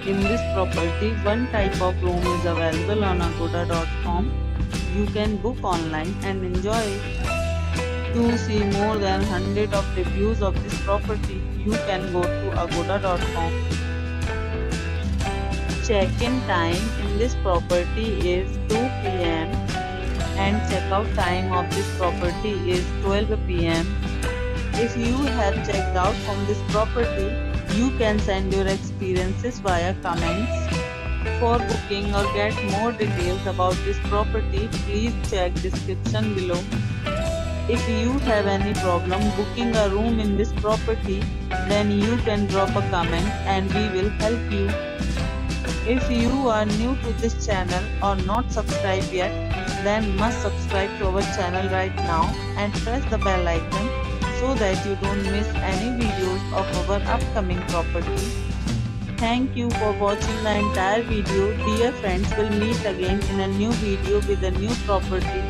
In this property, one type of room is available on agoda.com. You can book online and enjoy it. To see more than 100 of reviews of this property, you can go to agoda.com. Check-in time in this property is 2 p.m. and check-out time of this property is 12 p.m. If you have checked out from this property, you can send your experiences via comments. For booking or get more details about this property, please check description below. If you have any problem booking a room in this property, then you can drop a comment and we will help you. If you are new to this channel or not subscribed yet, then must subscribe to our channel right now and press the bell icon so that you don't miss any videos of our upcoming property. Thank you for watching the entire video. Dear friends, we'll meet again in a new video with a new property.